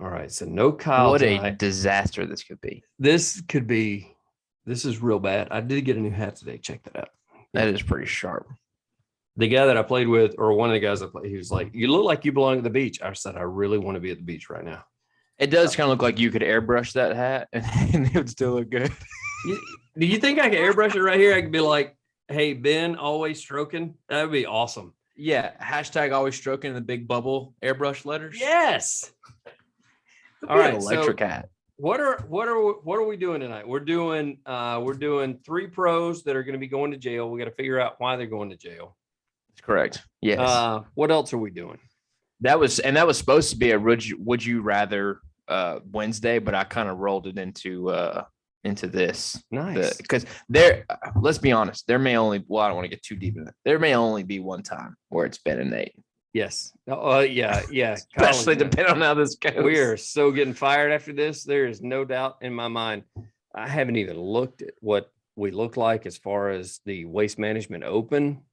All right, so no Kyle What a tonight. disaster this could be. This is real bad. I did get a new hat today. Check that out. That is pretty sharp. The guy that I played with, or one of the guys I played, he was like, "You look like you belong at the beach." I said, "I really want to be at the beach right now." It does kind of look like you could airbrush that hat and it would still look good. Do you think I could airbrush it right here? I could be like, "Hey, Ben, always stroking." That would be awesome. Yeah. Hashtag always stroking the big bubble airbrush letters. Yes. All right. Electric hat. What are we doing tonight? We're doing 3 pros that are going to be going to jail. We got to figure out why they're going to jail. That's correct. Yes. What else are we doing? That was supposed to be a would you rather Wednesday, but I kind of rolled it into this. Nice. Because let's be honest, there may only, I don't want to get too deep in it. There may only be one time where it's Ben and Nate. Yes. Yeah. Especially depending on how this goes. We are so getting fired after this. There is no doubt in my mind. I haven't even looked at what we look like as far as the Waste Management Open.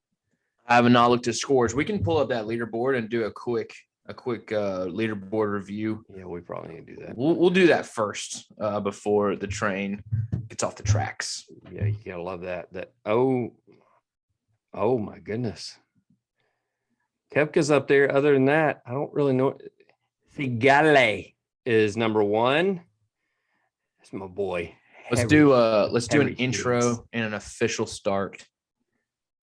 I have not looked at scores. We can pull up that leaderboard and do a quick leaderboard review. Yeah, we probably need to do that. We'll do that first before the train gets off the tracks. Yeah, you gotta love that. Oh my goodness. Kepka's up there. Other than that, I don't really know. Figale is number 1. That's my boy. Let's do an intro and an official start,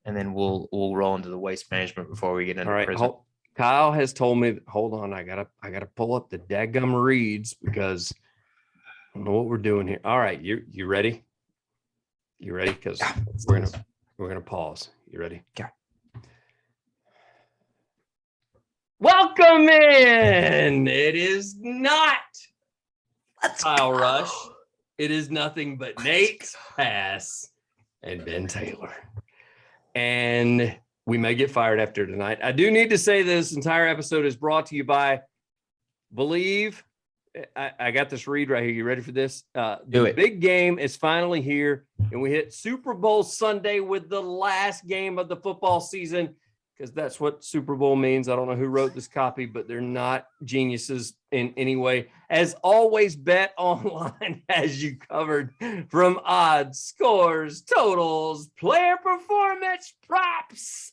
and then we'll roll into the waste management before we get into prison. Kyle has told me. Hold on, I gotta pull up the dadgum reads because I don't know what we're doing here. All right, you ready? You ready? Because we're gonna pause. You ready? Okay. Welcome in. It is not Kyle Rush. It is nothing but Nate Pass and Ben Taylor. And we may get fired after tonight. I do need to say this entire episode is brought to you by Believe. I got this read right here. You ready for this? The big game is finally here, and we hit Super Bowl Sunday with the last game of the football season, because that's what Super Bowl means. I don't know who wrote this copy, but they're not geniuses in any way. As always, Betonline has you covered from odds, scores, totals, player performance, props.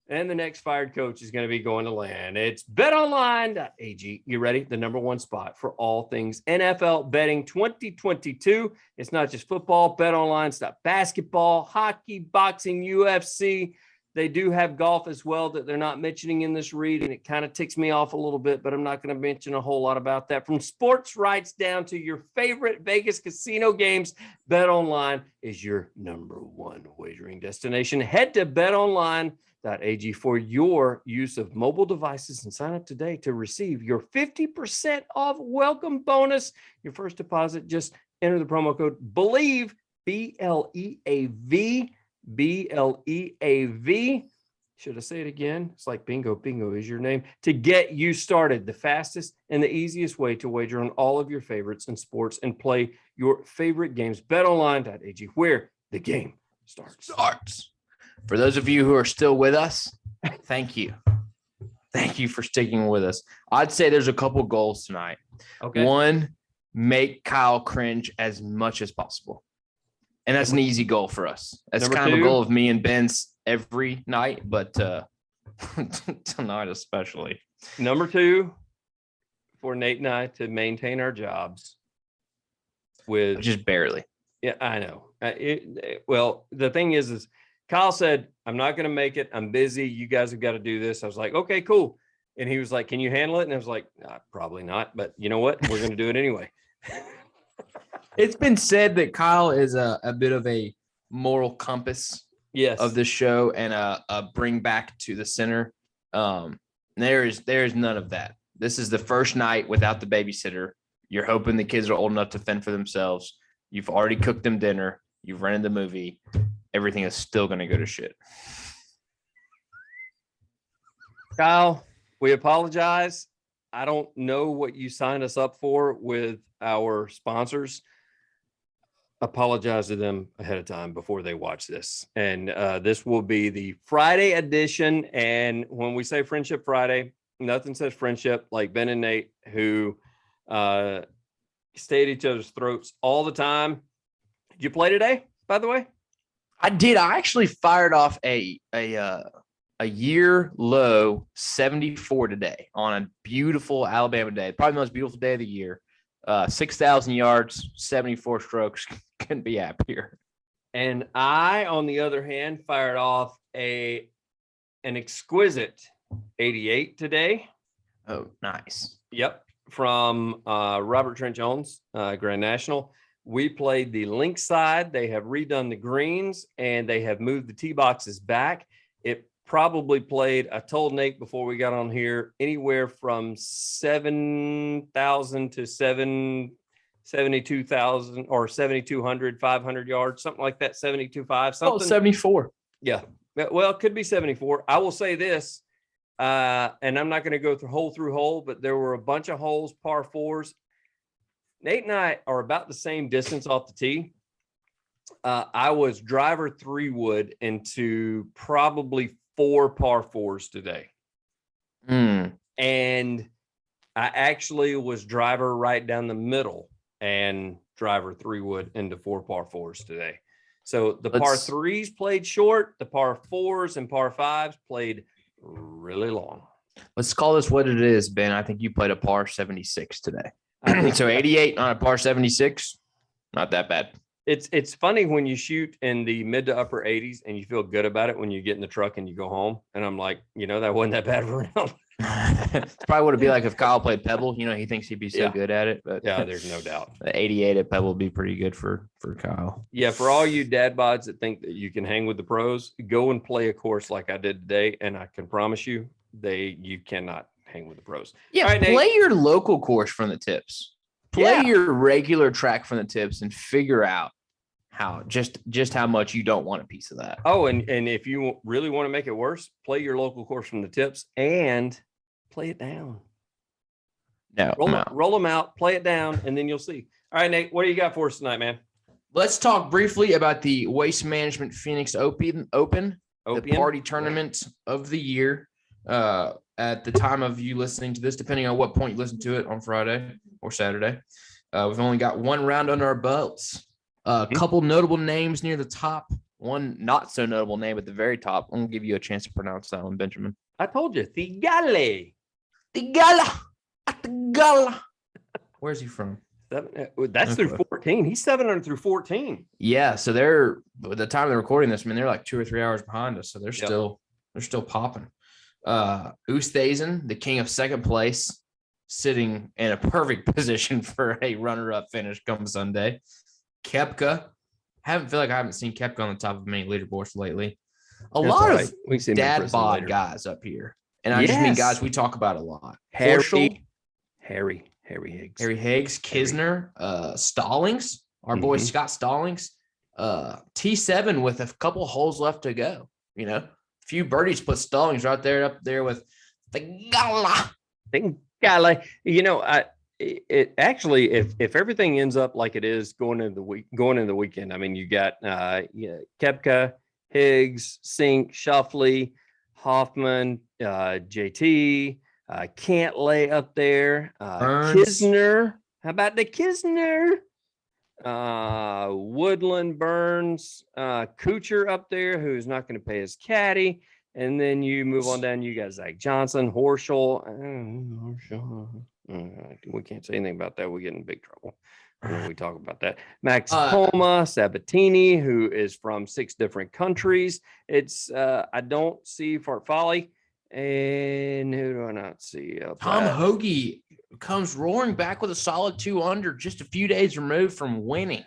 And the next fired coach is going to be going to land. It's Betonline.ag. You ready? The number 1 spot for all things NFL betting 2022. It's not just football. Betonline's got basketball, hockey, boxing, UFC. They do have golf as well that they're not mentioning in this read, and it kind of ticks me off a little bit, but I'm not going to mention a whole lot about that. From sports rights down to your favorite Vegas casino games, BetOnline is your number 1 wagering destination. Head to betonline.ag for your use of mobile devices and sign up today to receive your 50% off welcome bonus. Your first deposit, just enter the promo code BELIEVE, BLEAV. BLEAV. Should I say it again? It's like bingo. Bingo is your name. To get you started, the fastest and the easiest way to wager on all of your favorites in sports and play your favorite games. BetOnline.ag, where the game starts. For those of you who are still with us, thank you. Thank you for sticking with us. I'd say there's a couple goals tonight. Okay. 1, make Kyle cringe as much as possible. And that's an easy goal for us. That's Number kind 2, of a goal of me and Ben's every night, but tonight especially. Number 2, for Nate and I to maintain our jobs with just barely. Yeah, I know. Well, the thing is Kyle said, "I'm not going to make it. I'm busy. You guys have got to do this." I was like, "Okay, cool." And he was like, "Can you handle it?" And I was like, "Probably not, but you know what? We're going to do it anyway." It's been said that Kyle is a bit of a moral compass of this show and a bring back to the center. There is none of that. This is the first night without the babysitter. You're hoping the kids are old enough to fend for themselves. You've already cooked them dinner. You've rented the movie. Everything is still going to go to shit. Kyle, we apologize. I don't know what you signed us up for with our sponsors. Apologize to them ahead of time before they watch this. And this will be the Friday edition. And when we say Friendship Friday, nothing says friendship like Ben and Nate, who stay at each other's throats all the time. Did you play today, by the way? I did. I actually fired off a year low 74 today on a beautiful Alabama day. Probably the most beautiful day of the year. 6,000 yards, 74 strokes. Couldn't be happier. And I, on the other hand, fired off an exquisite 88 today. Oh, nice. Yep. From Robert Trent Jones, Grand National. We played the link side. They have redone the greens and they have moved the tee boxes back. It probably played, I told Nate before we got on here, anywhere from 7,000 to 72,000 or 7,200, 500 yards, something like that, 72.5, something. 74. Yeah. Well, it could be 74. I will say this, and I'm not going to go through hole, but there were a bunch of holes, par fours. Nate and I are about the same distance off the tee. I was driver 3-wood into probably 4 par fours today. And I actually was driver right down the middle and driver 3-wood into 4 par fours today. So the par 3s played short, the par 4s and par 5s played really long. Let's call this what it is, Ben. I think you played a par 76 today. So 88 on a par 76, not that bad. It's funny when you shoot in the mid to upper 80s and you feel good about it when you get in the truck and you go home. And I'm like, that wasn't that bad for him. It's probably what it'd be like if Kyle played Pebble. He thinks he'd be so good at it. But yeah, there's no doubt. The 88 at Pebble would be pretty good for Kyle. Yeah, for all you dadbods that think that you can hang with the pros, go and play a course like I did today, and I can promise you, you cannot hang with the pros. Yeah, right, play your local course from the tips. Play your regular track from the tips and figure out how how much you don't want a piece of that. Oh, and if you really want to make it worse, play your local course from the tips and play it down. No, roll them out, play it down, and then you'll see. All right, Nate, what do you got for us tonight, man? Let's talk briefly about the Waste Management Phoenix Open, the party tournament of the year. At the time of you listening to this, depending on what point you listen to it on Friday or Saturday, we've only got one round under our belts. A couple notable names near the top, one not so notable name at the very top. I'm gonna give you a chance to pronounce that one, Benjamin. I told you, Thigala. Where's he from? That's through 14. He's 700 through 14. Yeah, so they're at the time they're recording this, they're like 2 or 3 hours behind us, so they're still popping. Oosthuizen, the king of second place, sitting in a perfect position for a runner-up finish come Sunday. Koepka, I haven't seen Koepka on the top of many leagueboards lately. A lot of dad bod guys up here, and I just mean guys we talk about a lot. Harry Higgs, Kisner, Stallings, our boy Scott Stallings, T7 with a couple holes left to go. Few birdies put Stallings right there up there with the Gala. It actually, if everything ends up like it is going into the weekend, I mean, you got Koepka, Higgs, Sink, Schauffele, Hoffman, JT, Cantlay up there, Kisner. How about the Kisner? Woodland, Burns, Kuchar up there, who's not going to pay his caddy. And then you move on down, you got Zach Johnson, Horschel. We can't say anything about that. We get in big trouble when we talk about that. Max Homa, Sabatini, who is from 6 different countries. It's I don't see Farfali. And who do I not see? Tom Hoagie comes roaring back with a solid 2 under, just a few days removed from winning.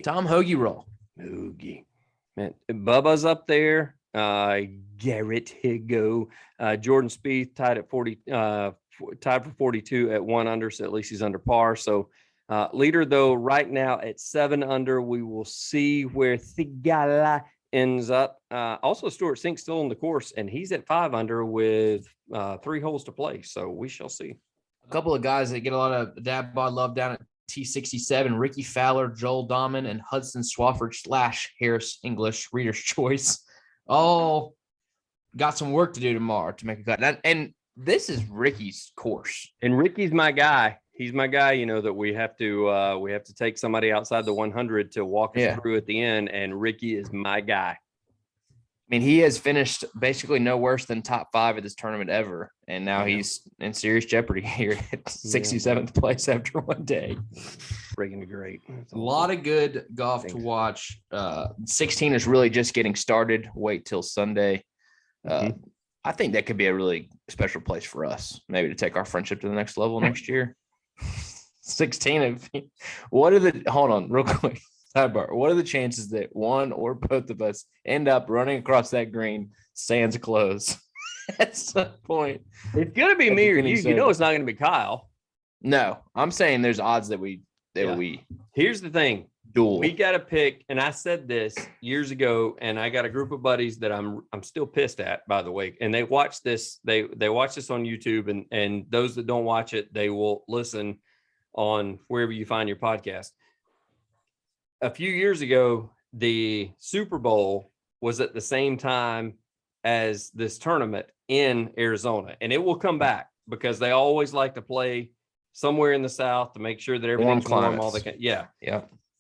Tom Hoagie roll. Man, Bubba's up there. Garrett Higo, Jordan Spieth tied at 40, tied for 42 at 1 under. So at least he's under par. So leader though right now at 7 under. We will see where Thigala ends up. Also, Stuart Sink still on the course, and he's at 5 under with 3 holes to play. So we shall see. A couple of guys that get a lot of dad bod love down at T67, Ricky Fowler, Joel Dahman, and Hudson Swafford / Harris English, Reader's Choice. All got some work to do tomorrow to make a cut. And this is Ricky's course. And Ricky's my guy. He's my guy. You know that we have to take somebody outside the 100 to walk us through at the end, and Ricky is my guy. I mean, he has finished basically no worse than top 5 at this tournament ever, and now he's in serious jeopardy here at 67th place after one day. Freaking great. A lot of good golf to watch. 16 is really just getting started. Wait till Sunday. I think that could be a really special place for us, maybe to take our friendship to the next level next year. 16. Hold on real quick. Sidebar. What are the chances that one or both of us end up running across that green, sans clothes at some point? It's going to be me or you. You know it's not going to be Kyle. No, I'm saying there's odds that we Here's the thing. Duel. We got to pick, and I said this years ago, and I got a group of buddies that I'm still pissed at, by the way, and they watch this. They watch this on YouTube, and those that don't watch it, they will listen on wherever you find your podcast. A few years ago, the Super Bowl was at the same time as this tournament in Arizona, and it will come back because they always like to play somewhere in the South to make sure that everything's warm. Yeah.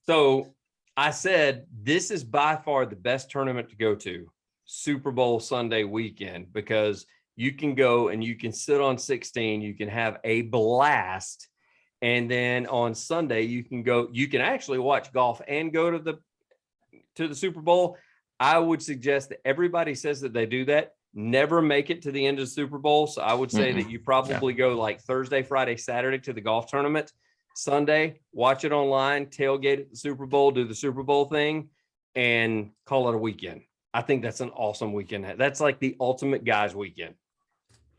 So I said, this is by far the best tournament to go to, Super Bowl Sunday weekend, because you can go and you can sit on 16, you can have a blast. And then on Sunday, you can actually watch golf and go to the Super Bowl. I would suggest that everybody says that they do that, never make it to the end of the Super Bowl. So I would say that you probably go like Thursday, Friday, Saturday to the golf tournament. Sunday, watch it online, tailgate at the Super Bowl, do the Super Bowl thing, and call it a weekend. I think that's an awesome weekend. That's like the ultimate guys weekend.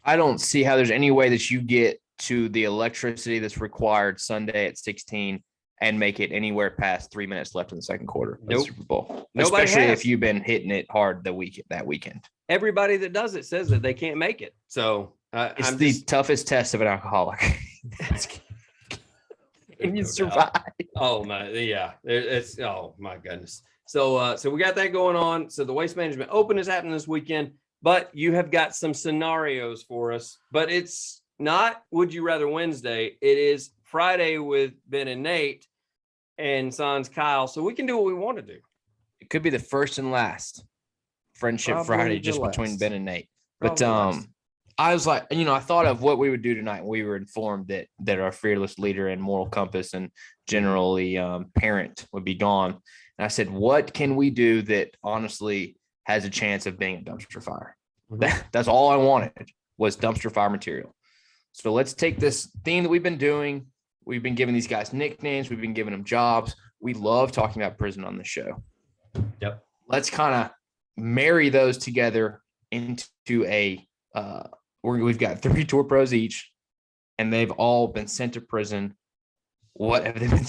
I don't see how there's any way that you get to the electricity that's required Sunday at 16 and make it anywhere past 3 minutes left in the second quarter of the Super Bowl. Especially if you've been hitting it hard that weekend. Everybody that does it says that they can't make it. So it's the toughest test of an alcoholic. Can you survive? Oh my, yeah. It's my goodness. So we got that going on. So the Waste Management Open is happening this weekend, but you have got some scenarios for us. But it's not Would You Rather Wednesday. It is Friday with Ben and Nate and Sans Kyle. So we can do what we want to do. It could be the first and last Friendship Friday just between Ben and Nate. But I was like, I thought of what we would do tonight. We were informed that our fearless leader and moral compass and generally parent would be gone. And I said, what can we do that honestly has a chance of being a dumpster fire? That's all I wanted was dumpster fire material. So let's take this theme that we've been doing. We've been giving these guys nicknames. We've been giving them jobs. We love talking about prison on the show. Yep. Let's kind of marry those together into a we've got 3 tour pros each, and they've all been sent to prison. What have they been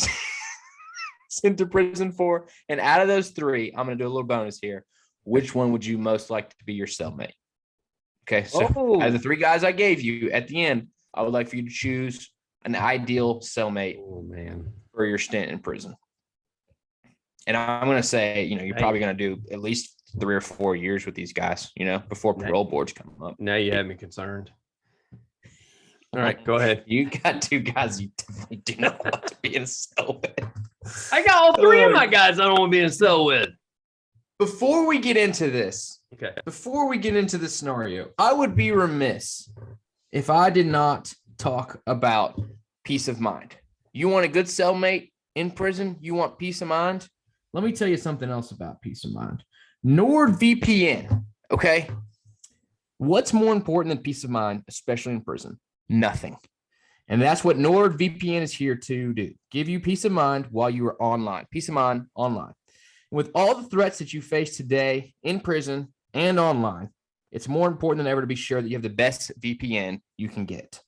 sent to prison for? And out of those 3, I'm going to do a little bonus here. Which one would you most like to be your cellmate? Okay, so out of the 3 guys I gave you at the end, I would like for you to choose an ideal cellmate for your stint in prison. And I'm going to say, you're probably going to do at least 3 or 4 years with these guys, before parole boards come up. Now you have me concerned. All right, go ahead. You got 2 guys you definitely do not want to be in a cell with. I got all 3 of my guys I don't want to be in a cell with. Before we get into this, scenario, I would be remiss if I did not talk about peace of mind. You want a good cellmate in prison? You want peace of mind? Let me tell you something else about peace of mind. NordVPN, okay? What's more important than peace of mind, especially in prison? Nothing. And that's what NordVPN is here to do. Give you peace of mind while you are online. Peace of mind online. With all the threats that you face today in prison and online, it's more important than ever to be sure that you have the best VPN you can get.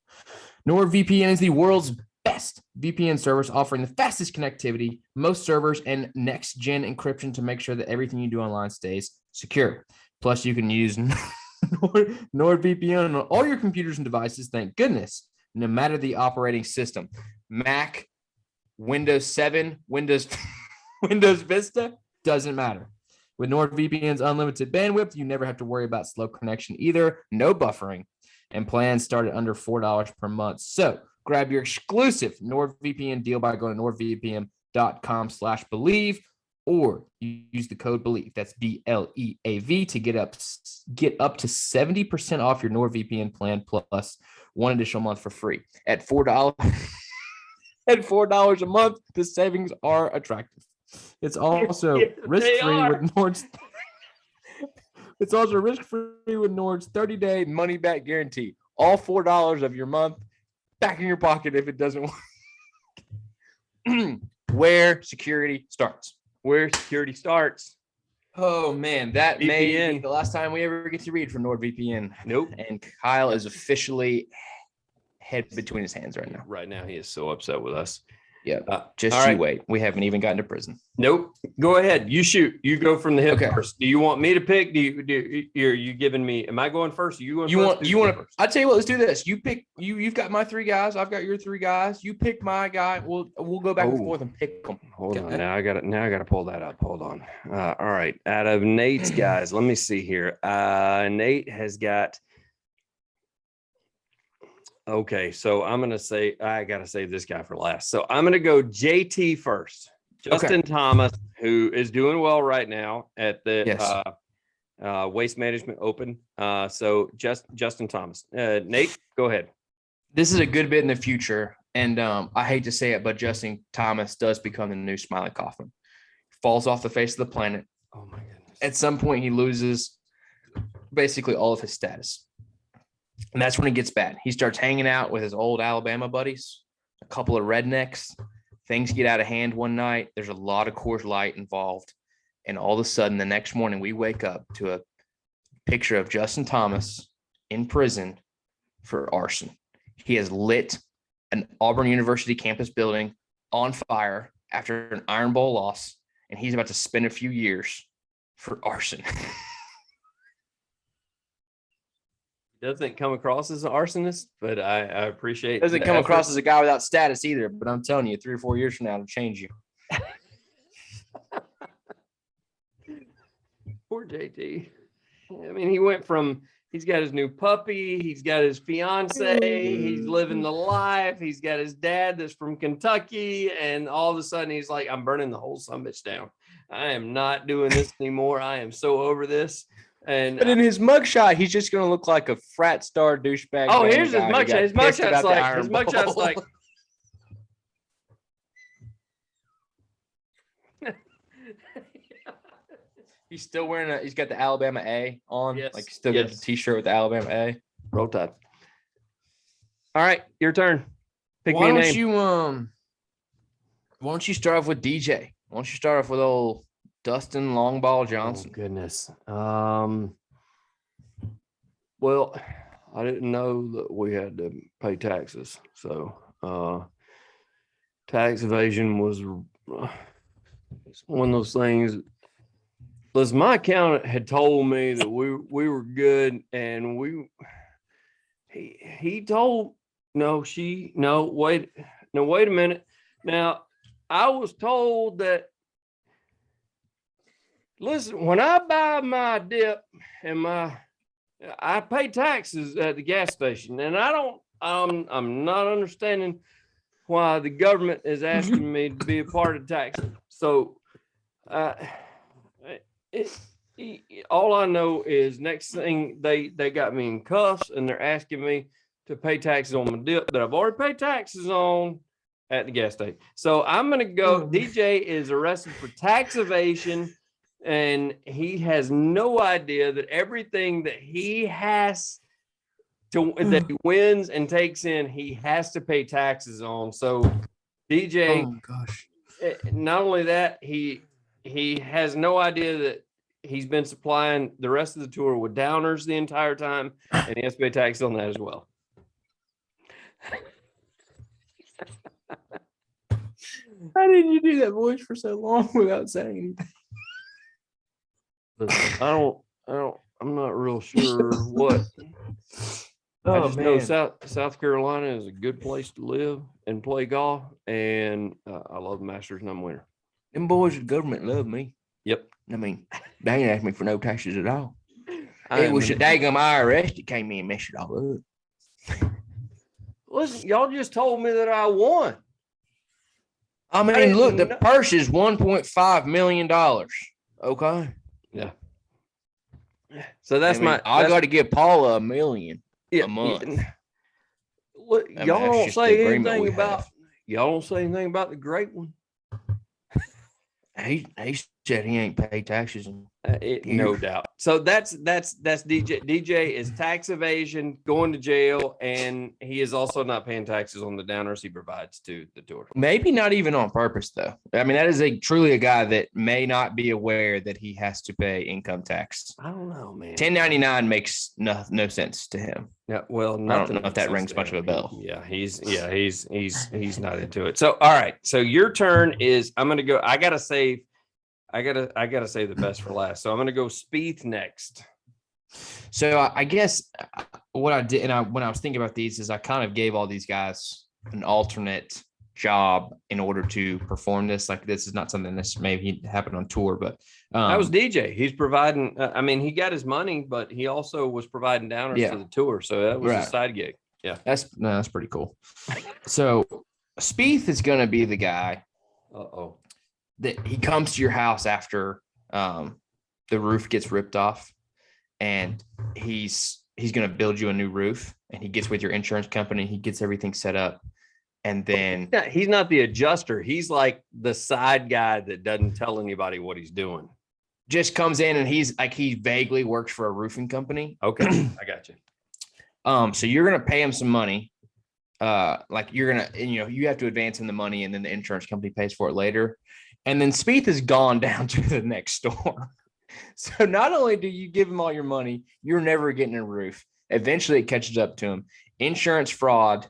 NordVPN is the world's best VPN service, offering the fastest connectivity, most servers, and next-gen encryption to make sure that everything you do online stays secure. Plus, you can use NordVPN on all your computers and devices, thank goodness, no matter the operating system. Mac, Windows 7, Windows Vista, doesn't matter. With NordVPN's unlimited bandwidth, you never have to worry about slow connection either, no buffering, and plans start at under $4 per month. So Grab your exclusive NordVPN deal by going to nordvpn.com/believe or use the code BELIEVE. That's BLEAV to get up to 70% off your NordVPN plan plus one additional month for free. At $4 a month, the savings are attractive. It's also risk-free with Nord's. It's also risk-free with Nord's 30-day money-back guarantee. All $4 of your month back in your pocket if it doesn't work. Where security starts. Oh man, that VPN. May be the last time we ever get to read from NordVPN. Nope. And Kyle is officially head between his hands right now. Right now, he is so upset with us. Yeah. Just you wait. We haven't even gotten to prison. Nope. Go ahead. You shoot. You go from the hip first. Do you want me to pick? You giving me? Am I going first? Are you going? You want to? I'll tell you what. Let's do this. You pick. You've got my 3 guys. I've got your 3 guys. You pick my guy. We'll go back and forth and pick them. Hold on. Now I got to pull that up. Hold on. All right. Out of Nate's guys, let me see here. Nate has got. Okay, so I'm going to say, I got to save this guy for last. So I'm going to go JT first. Justin Thomas, who is doing well right now at the Waste Management Open. So Justin Thomas. Nate, go ahead. This is a good bit in the future. And I hate to say it, but Justin Thomas does become the new Smiley Kaufman. Falls off the face of the planet. Oh, my goodness. At some point, he loses basically all of his status. And that's when it gets bad. He starts hanging out with his old Alabama buddies, a couple of rednecks. Things get out of hand one night. There's a lot of Coors Light involved. And all of a sudden, the next morning, we wake up to a picture of Justin Thomas in prison for arson. He has lit an Auburn University campus building on fire after an Iron Bowl loss, and he's about to spend a few years for arson. Doesn't come across as an arsonist, but I appreciate. Doesn't come across as a guy without status either. But I'm telling you, 3 or 4 years from now, it'll change you. Poor JT. I mean, he went from he's got his new puppy, he's got his fiance, he's living the life, he's got his dad that's from Kentucky, and all of a sudden he's like, I'm burning the whole summit down. I am not doing this anymore. I am so over this. But in his mugshot, he's just going to look like a frat star douchebag. Oh, here's his mugshot. His mugshot's like. He's still wearing he's got the Alabama A on. Yes. Like still got the t-shirt with the Alabama A. Roll Tide. All right, your turn. Pick me a name. Why don't you start off with DJ? Why don't you start off with old Dustin Longball Johnson? Oh, goodness. Well, I didn't know that we had to pay taxes. So tax evasion was one of those things. Listen, my accountant had told me that we were good, and he told wait a minute. Now I was told that. Listen, when I buy my dip and I pay taxes at the gas station, and I'm not understanding why the government is asking me to be a part of taxing. So, all I know is next thing they got me in cuffs, and they're asking me to pay taxes on my dip that I've already paid taxes on at the gas station. So I'm gonna go. DJ is arrested for tax evasion. And he has no idea that everything that he has that he wins and takes in, he has to pay taxes on. So DJ, not only that, he has no idea that he's been supplying the rest of the tour with downers the entire time, and he has to pay taxes on that as well. How did you do that voice for so long without saying anything? I'm not real sure what. I just know South Carolina is a good place to live and play golf, and I love the Masters, and I'm a winner. Them boys at government love me. Yep. I mean, they ain't asked me for no taxes at all. It was the daggum IRS that came in and messed it all up. Listen, y'all just told me that I won. I mean, look, the purse is $1.5 million. Okay. Yeah. So that's I got to give Paula $1 million a month. Look, y'all don't say anything about the great one. He said he ain't paid taxes. No doubt. So that's DJ. DJ is tax evasion, going to jail, and he is also not paying taxes on the downers he provides to the tour. Maybe not even on purpose, though. I mean, that is truly a guy that may not be aware that he has to pay income tax. I don't know, man. 1099 makes no sense to him. Yeah, well, I don't know if that rings much of a bell. He's not into it. So, all right. So your turn is. I'm gonna go. I gotta save the best for last. So I'm gonna go Spieth next. So I guess what I did, and when I was thinking about these, is I kind of gave all these guys an alternate job in order to perform this. Like, this is not something that's maybe happened on tour, but that was DJ. He's providing. I mean, he got his money, but he also was providing downers to the tour. So that was a side gig. Yeah, that's pretty cool. So Spieth is going to be the guy. That he comes to your house after the roof gets ripped off, and he's going to build you a new roof, and he gets with your insurance company. He gets everything set up. And then he's not the adjuster. He's like the side guy that doesn't tell anybody what he's doing. Just comes in and he vaguely works for a roofing company. Okay. I got you. So you're going to pay him some money. Like you're going to, you have to advance him the money, and then the insurance company pays for it later. And then Spieth has gone down to the next door. So not only do you give him all your money, you're never getting a roof. Eventually it catches up to him. Insurance fraud,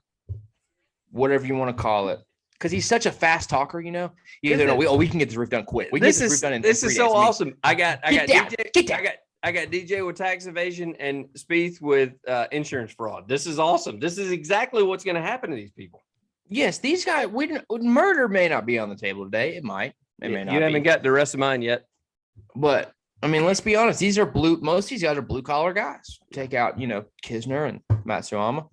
whatever you want to call it, because he's such a fast talker. We can get this roof done quick. We this get this roof done in this 3 is days. so awesome. I got DJ. I got DJ with tax evasion and Spieth with insurance fraud. This is awesome. This is exactly what's going to happen to these people. Yes, these guys. Murder may not be on the table today. It might. It may not. You haven't got the rest of mine yet. But I mean, let's be honest. These are most of these guys are blue collar guys. Take out, Kisner and Matsuyama.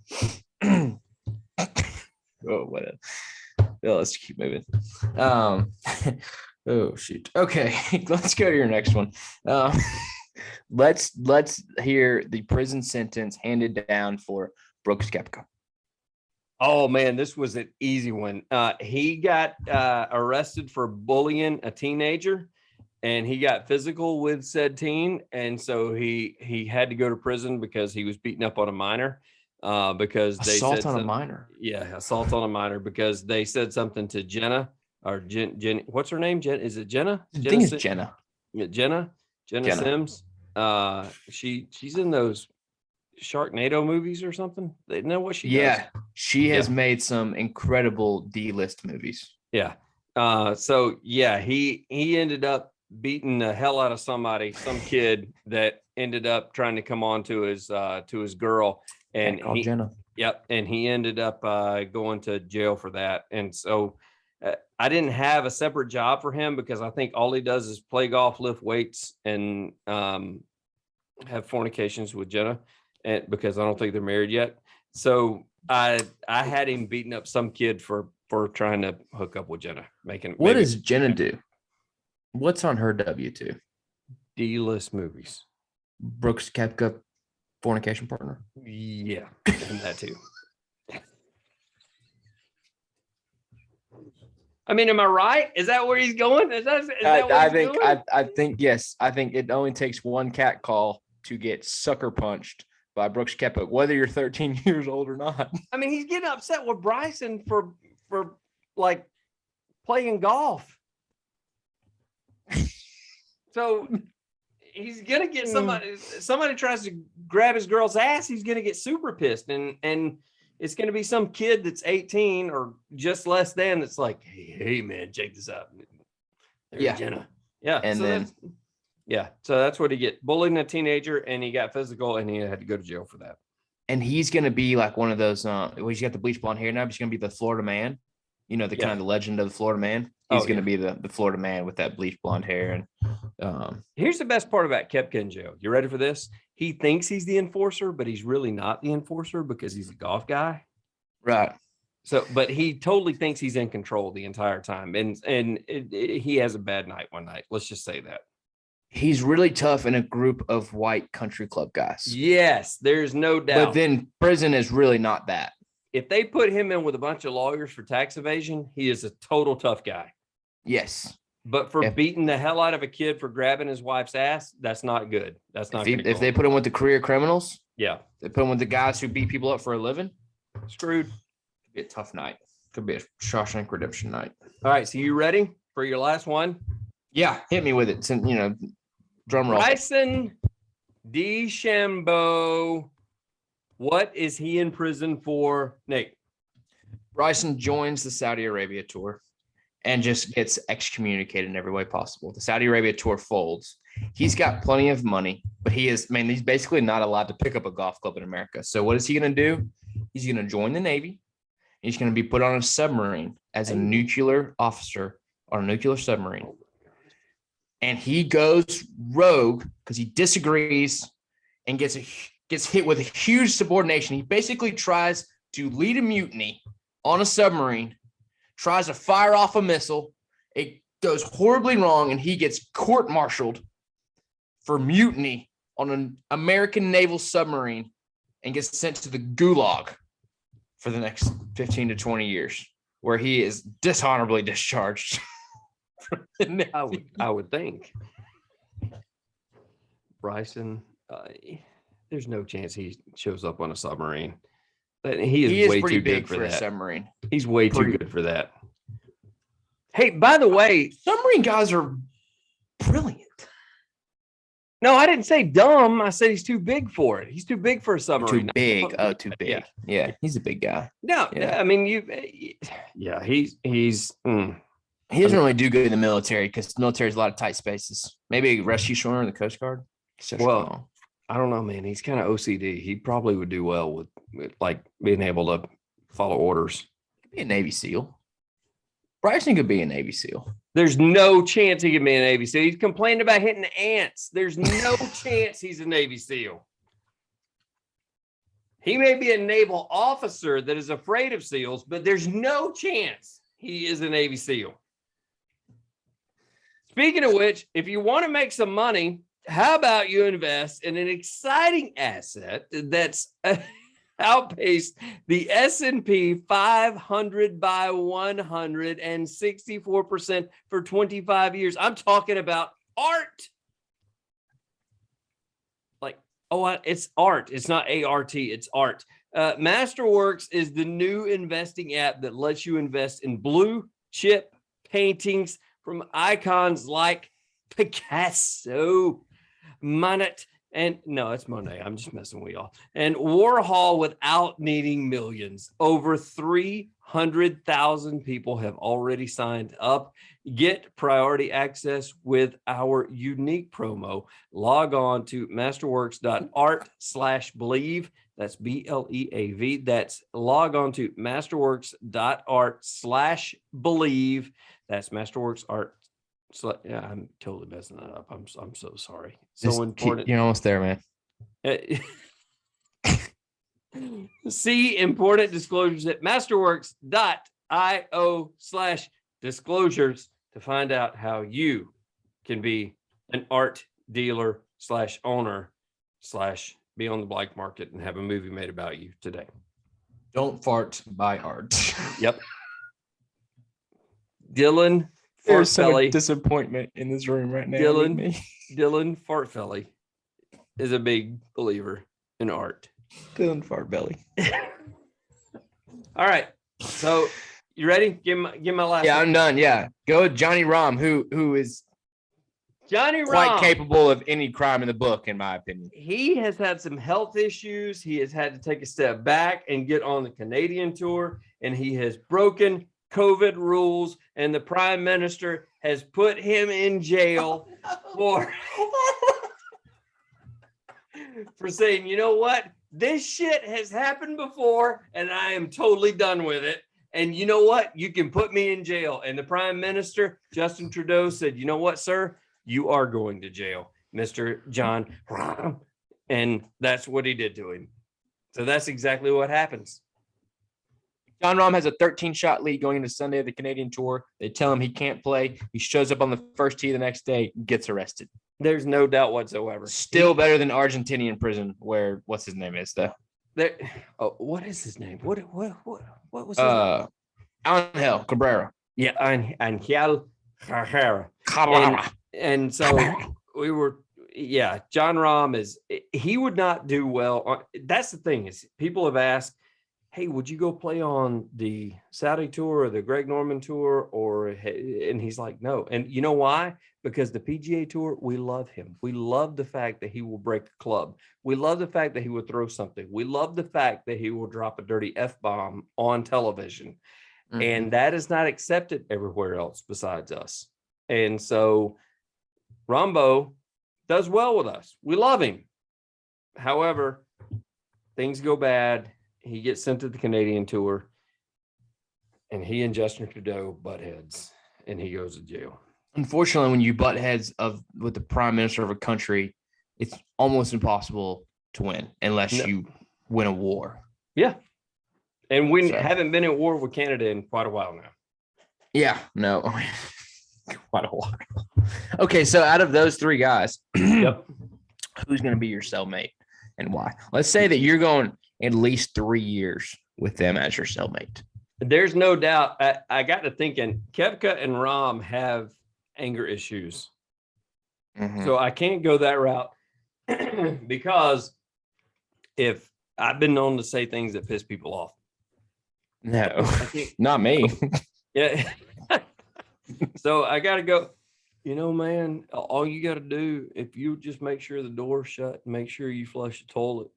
Oh, whatever. Well, let's keep moving. Oh shoot. Okay, let's go to your next one. Let's hear the prison sentence handed down for Brooks Koepka. Oh man, this was an easy one. He got arrested for bullying a teenager, and he got physical with said teen, and so he had to go to prison because he was beating up on a minor. Because they assault on a minor. Yeah, assault on a minor because they said something to Jenna or Jen. What's her name? Jen? Is it Jenna? I think it's Jenna. Yeah, Jenna Sims. She's in those Sharknado movies or something. They know what she does. Yeah, she has made some incredible D-list movies. Yeah. So yeah, he ended up beating the hell out of some kid that ended up trying to come on to his girl. And Jenna. Yep. And he ended up going to jail for that. And so I didn't have a separate job for him because I think all he does is play golf, lift weights, and have fornications with Jenna, and because I don't think they're married yet. So I had him beating up some kid for trying to hook up with Jenna. What does Jenna do? What's on her W-2? D-list movies. Brooks Koepka, fornication partner. Yeah, and that too. I mean, am I right? Is that where he's going? Is that I think yes. I think it only takes one cat call to get sucker punched by Brooks Koepka, whether you're 13 years old or not. I mean, he's getting upset with Bryson for like playing golf. So he's gonna get somebody tries to grab his girl's ass, he's gonna get super pissed, and it's gonna be some kid that's 18 or just less than that's like, hey man, check this out. There's Jenna. Yeah. And so that's what he get. Bullying a teenager, and he got physical, and he had to go to jail for that. And he's gonna be like one of those he's got the bleach blonde hair now, but he's gonna be the Florida man. Kind of the legend of the Florida man. He's going to be the Florida man with that bleach blonde hair. And here's the best part about Koepka in jail. You ready for this? He thinks he's the enforcer, but he's really not the enforcer because he's a golf guy. Right. So, but he totally thinks he's in control the entire time, and he has a bad night one night. Let's just say that. He's really tough in a group of white country club guys. Yes, there's no doubt. But then prison is really not that. If they put him in with a bunch of lawyers for tax evasion, he is a total tough guy. Yes. But for beating the hell out of a kid for grabbing his wife's ass, that's not good. That's not good. If they put him with the career criminals, yeah. They put him with the guys who beat people up for a living, screwed. Could be a tough night. Could be a Shawshank Redemption night. All right, so you ready for your last one? Yeah, hit me with it. Drum roll. Bryson DeChambeau. What is he in prison for, Nate? Bryson joins the Saudi Arabia tour and just gets excommunicated in every way possible. The Saudi Arabia tour folds. He's got plenty of money, but he's basically not allowed to pick up a golf club in America. So what is he going to do? He's going to join the Navy. He's going to be put on a submarine as a nuclear officer on a nuclear submarine. And he goes rogue because he disagrees and gets hit with a huge subordination. He basically tries to lead a mutiny on a submarine, tries to fire off a missile. It goes horribly wrong, and he gets court-martialed for mutiny on an American naval submarine and gets sent to the gulag for the next 15 to 20 years, where he is dishonorably discharged. I would think. Bryson, there's no chance he shows up on a submarine. But he is way pretty too big good for a that. Submarine. He's way too good for that. Hey, by the way, submarine guys are brilliant. No, I didn't say dumb. I said he's too big for it. He's too big for a submarine. Too big. Oh, too big. Yeah, he's a big guy. No, I mean he's. He doesn't really do good in the military because the military has a lot of tight spaces. Maybe a rescue swimmer in the Coast Guard. Well, I don't know, man. He's kind of OCD. He probably would do well with like being able to follow orders. Could be a Navy SEAL. Bryson could be a Navy SEAL. There's no chance he can be a Navy SEAL. He's complaining about hitting ants. There's no chance he's a Navy SEAL. He may be a naval officer that is afraid of SEALs, but there's no chance he is a Navy SEAL. Speaking of which, if you want to make some money, how about you invest in an exciting asset that's outpaced the S&P 500 by 164% for 25 years. I'm talking about art. It's art. It's not ART. It's art. Masterworks is the new investing app that lets you invest in blue chip paintings from icons like Picasso, Monet, and no, it's Monet. I'm just messing with y'all. And Warhol without needing millions. Over 300,000 people have already signed up. Get priority access with our unique promo. Log on to masterworks.art/believe. That's BLEAV. That's log on to masterworks.art/believe. That's Masterworks Art. So yeah, I'm totally messing that up. I'm so sorry. So important. You're almost there, man. See important disclosures at masterworks.io/disclosures to find out how you can be an art dealer /owner / be on the black market and have a movie made about you today. Don't fart, buy art. Yep. Dylan There's so much disappointment in this room right now. Dylan Fartfelly is a big believer in art. Dylan Fartbelly. All right. So you ready? Give my last. Yeah, I'm done. Yeah. Go with Johnny Rahm, who is Johnny Rahm, quite capable of any crime in the book, in my opinion. He has had some health issues. He has had to take a step back and get on the Canadian tour, and he has broken COVID rules, and the prime minister has put him in jail for saying, you know what? This shit has happened before, and I am totally done with it. And you know what? You can put me in jail. And the prime minister, Justin Trudeau, said, you know what, sir? You are going to jail, Mr. John. And that's what he did to him. So that's exactly what happens. John Rahm has a 13-shot lead going into Sunday of the Canadian Tour. They tell him he can't play. He shows up on the first tee the next day, gets arrested. There's no doubt whatsoever. Still better than Argentinian prison, where what's his name is though. What is his name? What was his name? Angel Cabrera. Yeah, Angel Cabrera. And so we were. Yeah, John Rahm he would not do well. That's the thing is people have asked, hey, would you go play on the Saudi tour or the Greg Norman tour? And he's like, no. And you know why? Because the PGA tour, we love him. We love the fact that he will break a club. We love the fact that he will throw something. We love the fact that he will drop a dirty F-bomb on television. Mm-hmm. And that is not accepted everywhere else besides us. And so Rambo does well with us. We love him. However, things go bad. He gets sent to the Canadian tour, and he and Justin Trudeau butt heads, and he goes to jail. Unfortunately, when you butt heads with the prime minister of a country, it's almost impossible to win unless you win a war. Yeah. And we haven't been at war with Canada in quite a while now. Yeah, no. Quite a while. Okay, so out of those three guys, yep, who's going to be your cellmate and why? Let's say that you're going at least 3 years with them as your cellmate. There's no doubt. I got to thinking, Koepka and Rahm have anger issues. Mm-hmm. So I can't go that route because if I've been known to say things that piss people off. No, not me. Yeah. So I got to go, man, all you got to do, if you just make sure the door's shut, make sure you flush the toilet,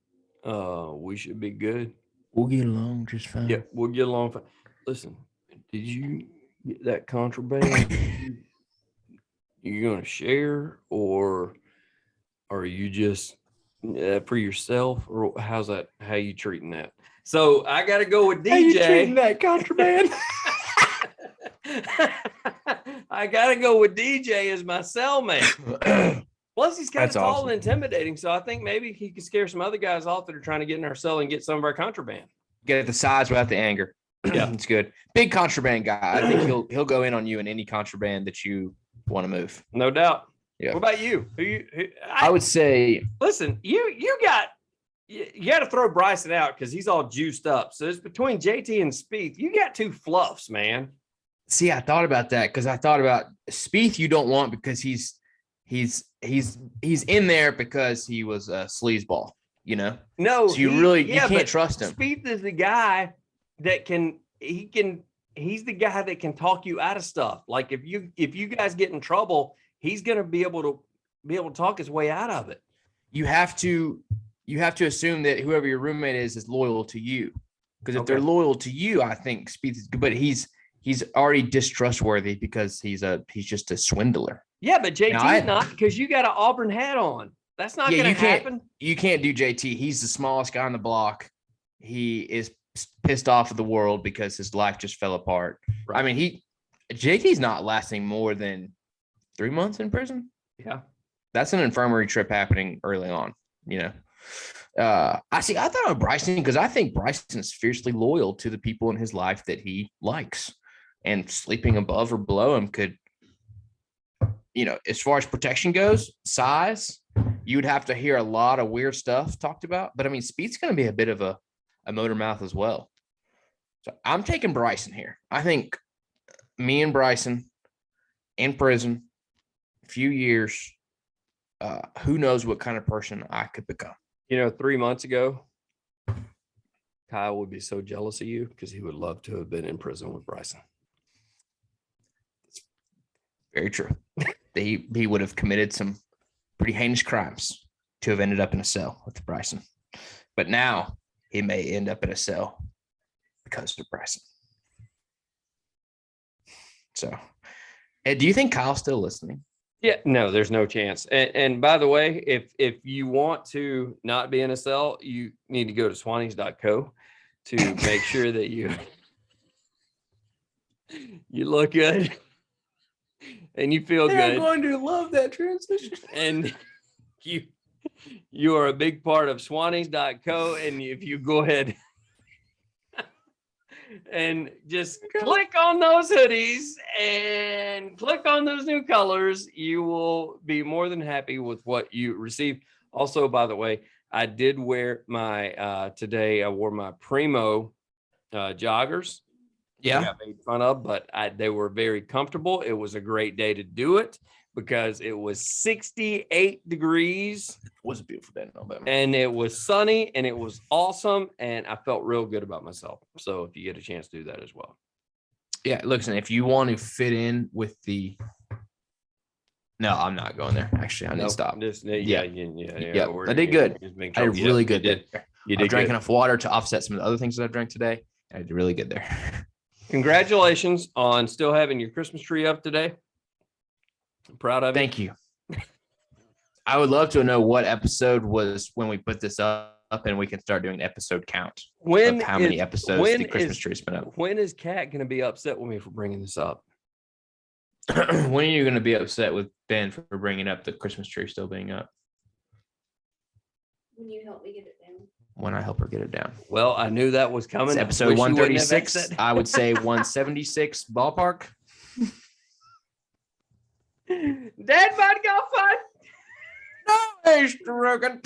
we should be good. We'll get along just fine. Yeah, we'll get along fine. Listen, did you get that contraband? You going to share, or are you just for yourself, or how's that? How you treating that? So I got to go with DJ. How you treating that contraband? I gotta go with DJ as my cellmate. Plus, he's kind of tall and intimidating, so I think maybe he could scare some other guys off that are trying to get in our cell and get some of our contraband. Get at the size without the anger. Yeah, it's good. Big contraband guy. I think he'll go in on you in any contraband that you want to move. No doubt. Yeah. What about you? I would say. Listen, you got to throw Bryson out because he's all juiced up. So it's between JT and Spieth. You got two fluffs, man. See, I thought about that because I thought about Spieth. You don't want because he's in there because he was a sleazeball, No, so you can't trust him. Spieth is the guy that he's the guy that can talk you out of stuff. Like if you guys get in trouble, he's gonna be able to talk his way out of it. You have to assume that whoever your roommate is loyal to you, because if they're loyal to you, I think Spieth is good, but he's already distrustworthy because he's just a swindler. Yeah, but JT's not, because you got an Auburn hat on. That's not going to happen. You can't do JT. He's the smallest guy on the block. He is pissed off at the world because his life just fell apart. Right. I mean, JT's not lasting more than 3 months in prison. Yeah. That's an infirmary trip happening early on, I thought of Bryson because I think Bryson's fiercely loyal to the people in his life that he likes. And sleeping above or below him could, as far as protection goes, size, you would have to hear a lot of weird stuff talked about. But, I mean, Speed's going to be a bit of a motor mouth as well. So I'm taking Bryson here. I think me and Bryson in prison, a few years, who knows what kind of person I could become. 3 months ago, Kyle would be so jealous of you because he would love to have been in prison with Bryson. Very true. He would have committed some pretty heinous crimes to have ended up in a cell with Bryson. But now he may end up in a cell because of Bryson. So, do you think Kyle's still listening? Yeah, no, there's no chance. And by the way, if you want to not be in a cell, you need to go to Swannies.co to make sure that you look good. And you feel good. I'm going to love that transition. And you are a big part of Swannies.co. And if you go ahead and just click on those hoodies and click on those new colors. You will be more than happy with what you receive. Also, by the way, I did wear my today. I wore my Primo joggers. I got made fun of, but they were very comfortable. It was a great day to do it because it was 68 degrees. It was a beautiful day in Alabama. And it was sunny and it was awesome. And I felt real good about myself. So if you get a chance to do that as well. Yeah, listen, if you want to fit in with the No, I'm not going there. Actually, I need to stop. Yeah. I did good. I did really good there. I drank enough water to offset some of the other things that I've drank today. I did really good there. Congratulations on still having your Christmas tree up today. I'm proud of you. Thank you. I would love to know what episode was when we put this up, and we can start doing an episode count of how many episodes the Christmas tree's been up. When is Kat going to be upset with me for bringing this up? When are you going to be upset with Ben for bringing up the Christmas tree still being up? When you help me get it down. When I help her get it down. Well, I knew that was coming. It's episode 136. I would say 176 ballpark. Dadbod got fun. No, Mr. Rogan.